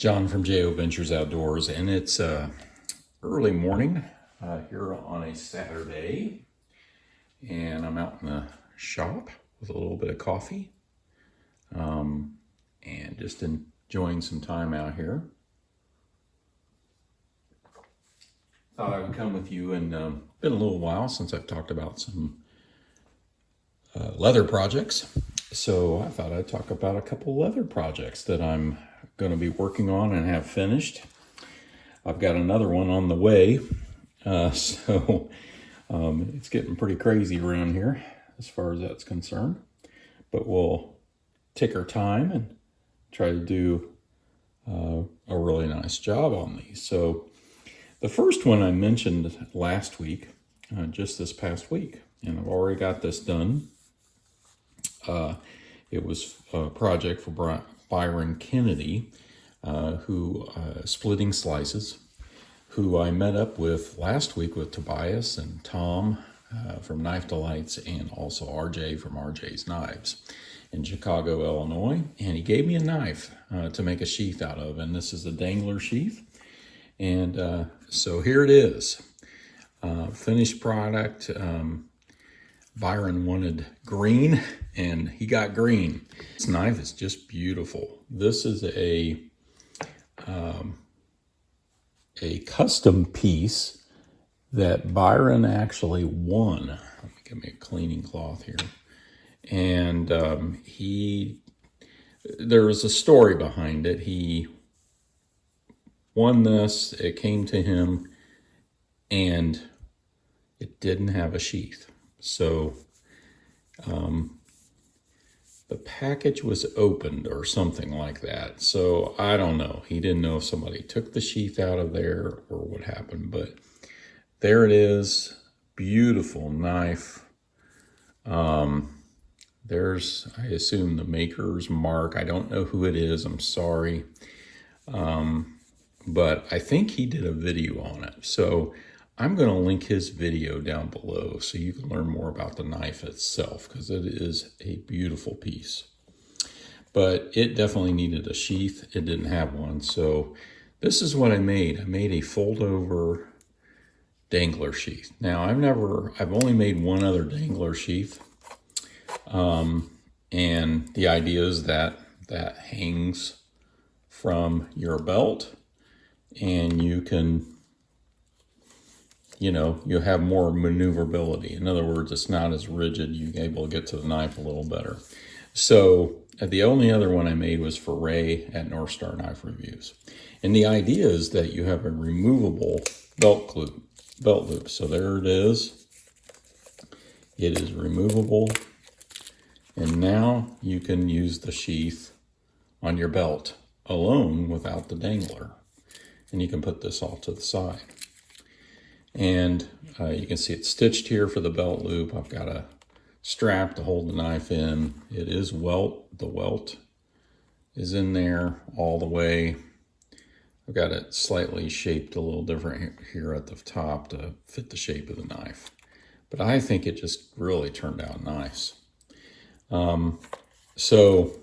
John from JO Ventures Outdoors, and it's early morning here on a Saturday, and I'm out in the shop with a little bit of coffee and just enjoying some time out here. Thought I would come with you, and been a little while since I've talked about some leather projects, so I thought I'd talk about a couple leather projects that I'm going to be working on and have finished. I've got another one on the way, so it's getting pretty crazy around here as far as that's concerned, but we'll take our time and try to do a really nice job on these. So the first one I mentioned last week, just this past week, and I've already got this done. It was a project for ByronK, who Splitting Slices, who I met up with last week with Tobias and Tom from Knife Delights, and also RJ from RJ's Knives in Chicago, Illinois. And he gave me a knife to make a sheath out of, and this is a dangler sheath. And so here it is, finished product. Byron wanted green, and he got green. This knife is just beautiful. This is a custom piece that Byron actually won. Let me get me a cleaning cloth here. And there was a story behind it. He won this, it came to him, and it didn't have a sheath. So the package was opened or something like that. So I don't know. He didn't know if somebody took the sheath out of there or what happened, but there it is. Beautiful knife. There's, I assume, the maker's mark. I don't know who it is. I'm sorry. But I think he did a video on it. So I'm going to link his video down below so you can learn more about the knife itself, because it is a beautiful piece. But it definitely needed a sheath. It didn't have one. So this is what I made. I made a fold-over dangler sheath. Now, I've only made one other dangler sheath. And the idea is that hangs from your belt, and you can, you have more maneuverability. In other words, it's not as rigid. You're able to get to the knife a little better. So the only other one I made was for Ray at North Star Knife Reviews. And the idea is that you have a removable belt loop. So there it is. It is removable. And now you can use the sheath on your belt alone without the dangler. And you can put this off to the side. And you can see it's stitched here for the belt loop. I've got a strap to hold the knife in. It is welt. The welt is in there all the way. I've got it slightly shaped a little different here at the top to fit the shape of the knife. But I think it just really turned out nice. So,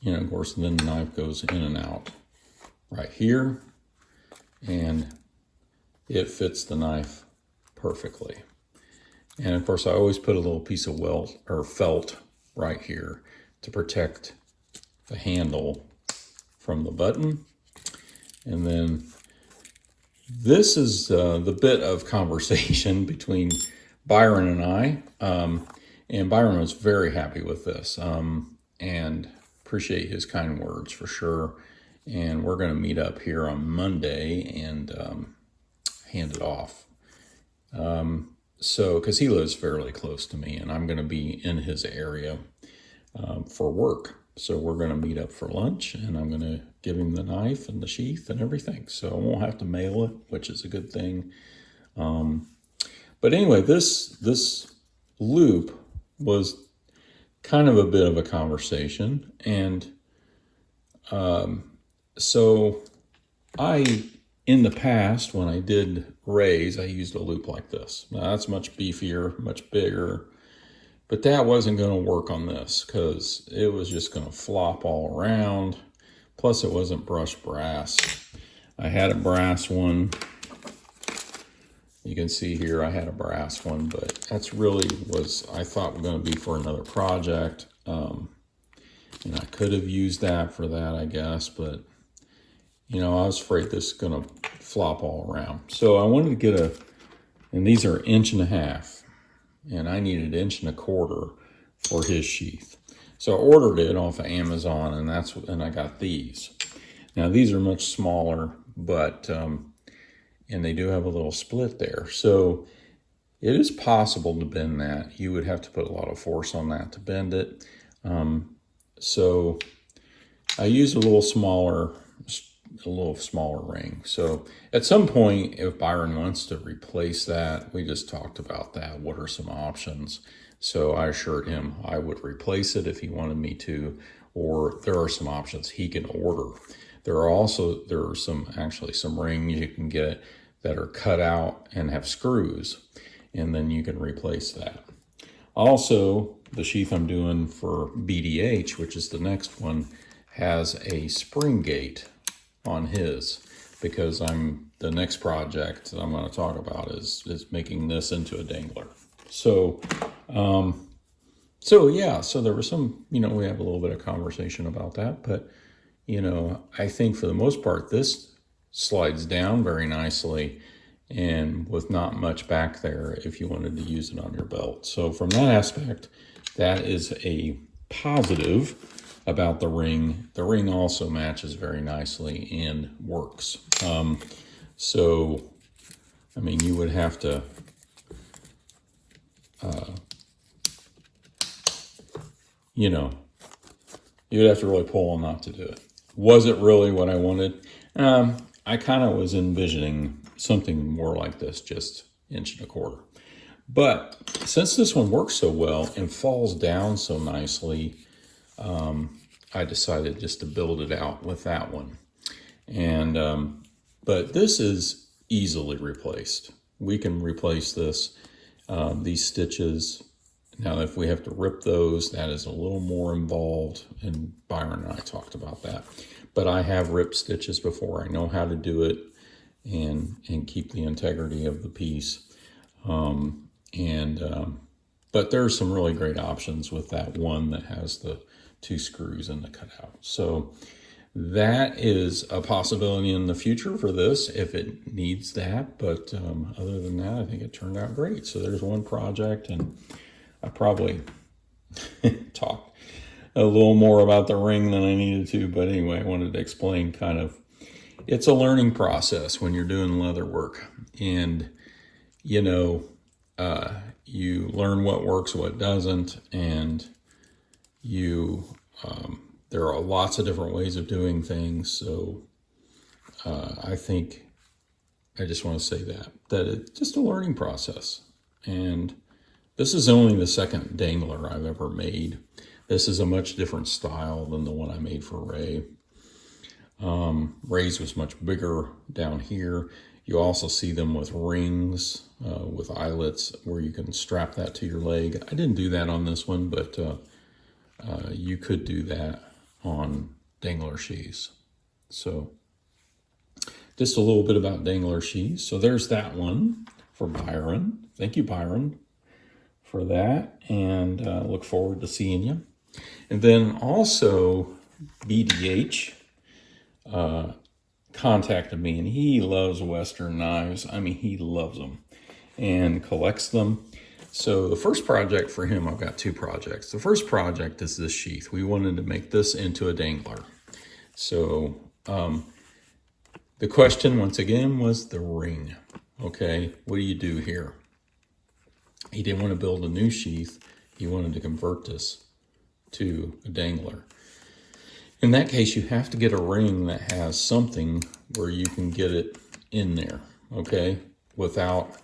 of course, then the knife goes in and out right here, and it fits the knife perfectly. And of course, I always put a little piece of welt or felt right here to protect the handle from the button. And then this is the bit of conversation between Byron and I. And Byron was very happy with this, and appreciate his kind words for sure. And we're going to meet up here on Monday and hand it off. So, because he lives fairly close to me, and I'm going to be in his area for work. So we're going to meet up for lunch, and I'm going to give him the knife and the sheath and everything. So I won't have to mail it, which is a good thing. But anyway, this loop was kind of a bit of a conversation. And so in the past, when I did Rays, I used a loop like this. Now that's much beefier, much bigger, but that wasn't going to work on this because it was just going to flop all around. Plus it wasn't brushed brass. I had a brass one. You can see here I had a brass one, but that's really was, I thought was going to be for another project. And I could have used that for that, I guess, but you know, I was afraid this is going to flop all around. So I wanted to get and these are 1.5 inches, and I needed 1.25 inches for his sheath. So I ordered it off of Amazon, and I got these. Now these are much smaller, but, and they do have a little split there. So it is possible to bend that. You would have to put a lot of force on that to bend it. So I used a little smaller ring. So at some point, if Byron wants to replace that, we just talked about that. What are some options? So I assured him I would replace it if he wanted me to, or there are some options he can order. There are actually some rings you can get that are cut out and have screws, and then you can replace that. Also, the sheath I'm doing for BDH, which is the next one, has a spring gate on his, because the next project that I'm going to talk about is making this into a dangler. So there was some, you know, we have a little bit of conversation about that, but you know, I think for the most part, this slides down very nicely and with not much back there if you wanted to use it on your belt. So from that aspect, that is a positive about the ring. The ring also matches very nicely and works. So, I mean, you would have to, you know, you would have to really pull on not to do it. Was it really what I wanted? I kind of was envisioning something more like this, just 1.25 inches. But since this one works so well and falls down so nicely, I decided just to build it out with that one. And but this is easily replaced. We can replace this, these stitches. Now, if we have to rip those, that is a little more involved, and Byron and I talked about that. But I have ripped stitches before. I know how to do it and keep the integrity of the piece. But there's some really great options with that one that has the 2 screws in the cutout. So that is a possibility in the future for this if it needs that. But other than that, I think it turned out great. So there's one project, and I probably talked a little more about the ring than I needed to. But anyway, I wanted to explain kind of, it's a learning process when you're doing leather work. And, you know, you learn what works, what doesn't, and there are lots of different ways of doing things. So I think I just want to say that it's just a learning process. And this is only the second dangler I've ever made. This is a much different style than the one I made for Ray. Ray's was much bigger down here. You also see them with rings, with eyelets, where you can strap that to your leg. I didn't do that on this one, but you could do that on dangler sheaths. So just a little bit about dangler sheaths. So there's that one for Byron. Thank you, Byron, for that, and look forward to seeing you. And then also BDH contacted me, and he loves Western knives. I mean, he loves them and collects them. So the first project for him, I've got 2 projects. The first project is this sheath. We wanted to make this into a dangler. So the question, once again, was the ring. Okay, what do you do here? He didn't want to build a new sheath. He wanted to convert this to a dangler. In that case, you have to get a ring that has something where you can get it in there, okay, without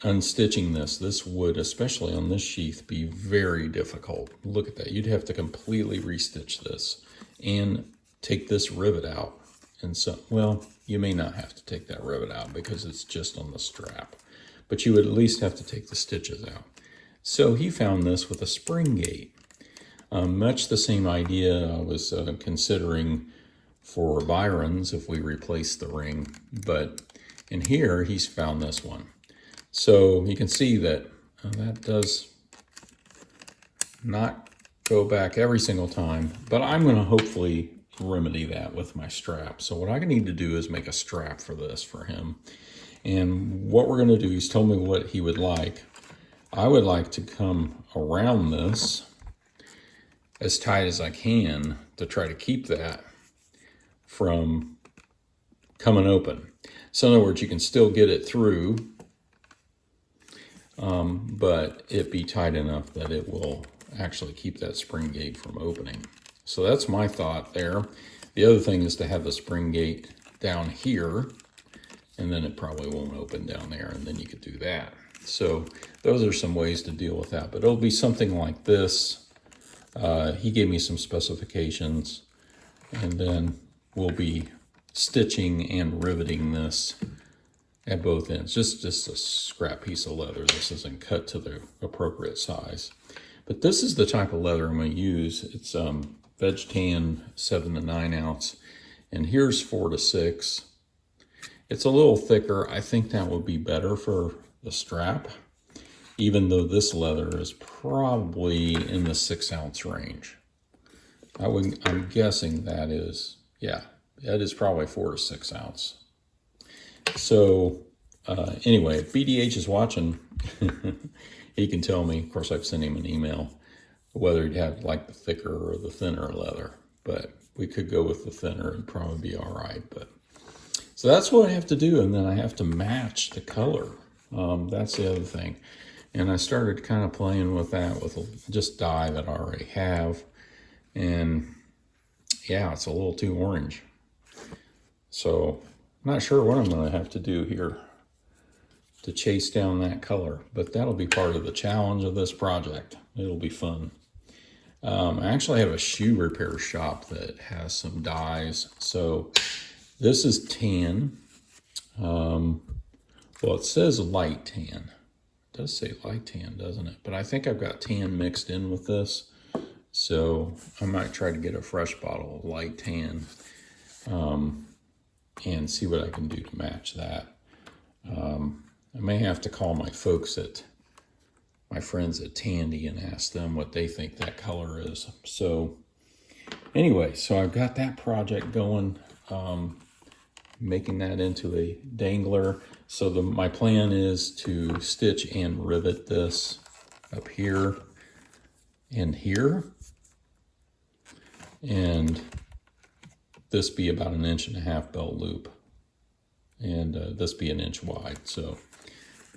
unstitching this. This would, especially on this sheath, be very difficult. Look at that. You'd have to completely restitch this and take this rivet out. And so, well, you may not have to take that rivet out because it's just on the strap, but you would at least have to take the stitches out. So he found this with a spring gate. Much the same idea I was considering for Byron's if we replace the ring, but in here he's found this one. So you can see that that does not go back every single time, but I'm going to hopefully remedy that with my strap. So what I need to do is make a strap for this for him. And what we're going to do, he's told me what he would like. I would like to come around this as tight as I can to try to keep that from coming open. So in other words, you can still get it through, but it be tight enough that it will actually keep that spring gate from opening. So that's my thought there. The other thing is to have the spring gate down here, and then it probably won't open down there, and then you could do that. So those are some ways to deal with that, but it'll be something like this. He gave me some specifications, and then we'll be stitching and riveting this at both ends. Just a scrap piece of leather. This isn't cut to the appropriate size. But this is the type of leather I'm going to use. It's veg tan 7 to 9 ounce, and here's 4 to 6. It's a little thicker. I think that would be better for the strap, even though this leather is probably in the 6 ounce range. I'm guessing that is, yeah, that is probably 4 to 6 ounce. So anyway, if BDH is watching, he can tell me. Of course, I've sent him an email whether he'd have like the thicker or the thinner leather, but we could go with the thinner and probably be all right. But so that's what I have to do, and then I have to match the color. That's the other thing. And I started kind of playing with that with just dye that I already have, and yeah, it's a little too orange. So I'm not sure what I'm going to have to do here to chase down that color, but that'll be part of the challenge of this project. It'll be fun. I actually have a shoe repair shop that has some dyes. So this is tan. Well, it says light tan. It does say light tan, doesn't it? But I think I've got tan mixed in with this. So I might try to get a fresh bottle of light tan and see what I can do to match that. I may have to call my friends at Tandy and ask them what they think that color is. So anyway, so I've got that project going, making that into a dangler. So my plan is to stitch and rivet this up here and here, and this be about 1.5 inch belt loop, and this be 1 inch wide. So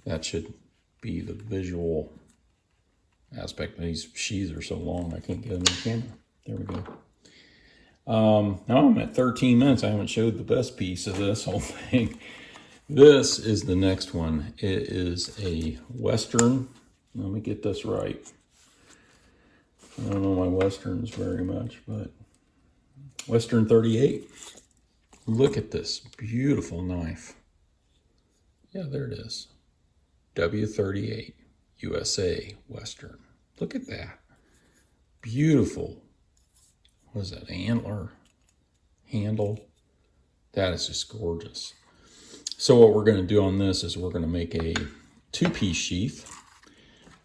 that should be the visual aspect. These sheaths are so long I can't get them in the camera. There we go. Now I'm at 13 minutes. I haven't showed the best piece of this whole thing. This is the next one. It is a Western. Let me get this right. I don't know my Westerns very much, but Western 38. Look at this beautiful knife. Yeah, there it is. W38 USA Western. Look at that. Beautiful. What is that, antler handle? That is just gorgeous. So what we're going to do on this is we're going to make a 2-piece sheath.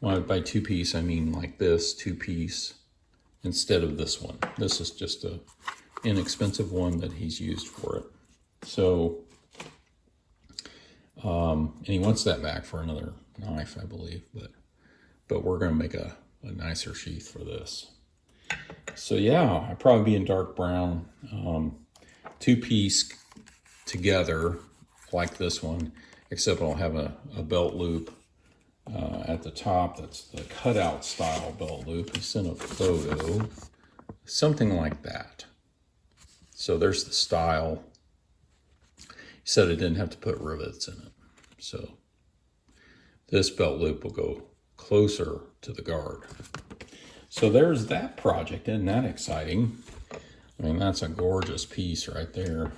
Well, by 2-piece, I mean like this, 2-piece, instead of this one. This is just a inexpensive one that he's used for it. So, and he wants that back for another knife, I believe, but we're going to make a nicer sheath for this. So yeah, I'd probably be in dark brown, 2-piece together like this one, except I'll have a belt loop at the top. That's the cutout style belt loop. He sent a photo, something like that. So there's the style. He said I didn't have to put rivets in it. So this belt loop will go closer to the guard. So there's that project. Isn't that exciting? I mean, that's a gorgeous piece right there.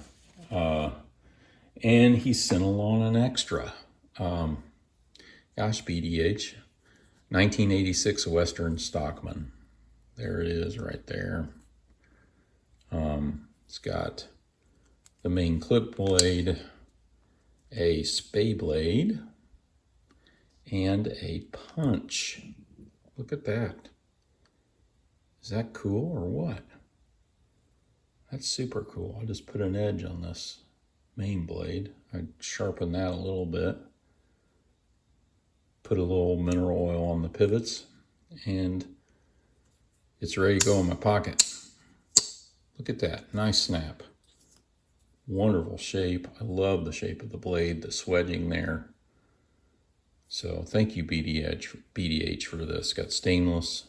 And he sent along an extra. Gosh, BDH. 1986 Western Stockman. There it is right there. It's got the main clip blade, a spay blade, and a punch. Look at that. Is that cool or what? That's super cool. I'll just put an edge on this main blade. I'd sharpen that a little bit. Put a little mineral oil on the pivots, and it's ready to go in my pocket. Look at that, nice snap. Wonderful shape. I love the shape of the blade, the swedging there. So thank you BDH for this. Got stainless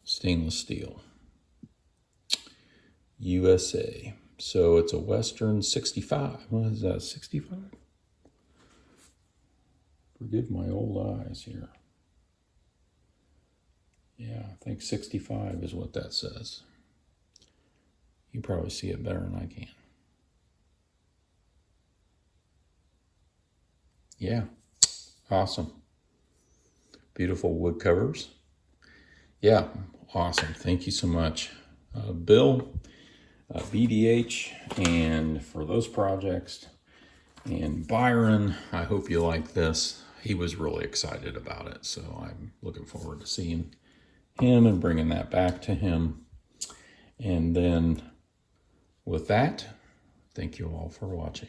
steel. USA. So it's a Western 65. What is that, 65? Forgive my old eyes here. Yeah, I think 65 is what that says. You probably see it better than I can. Yeah, awesome. Beautiful wood covers. Yeah, awesome. Thank you so much, Bill, BDH, and for those projects. And Byron, I hope you like this. He was really excited about it, so I'm looking forward to seeing him and bringing that back to him. And then with that, thank you all for watching.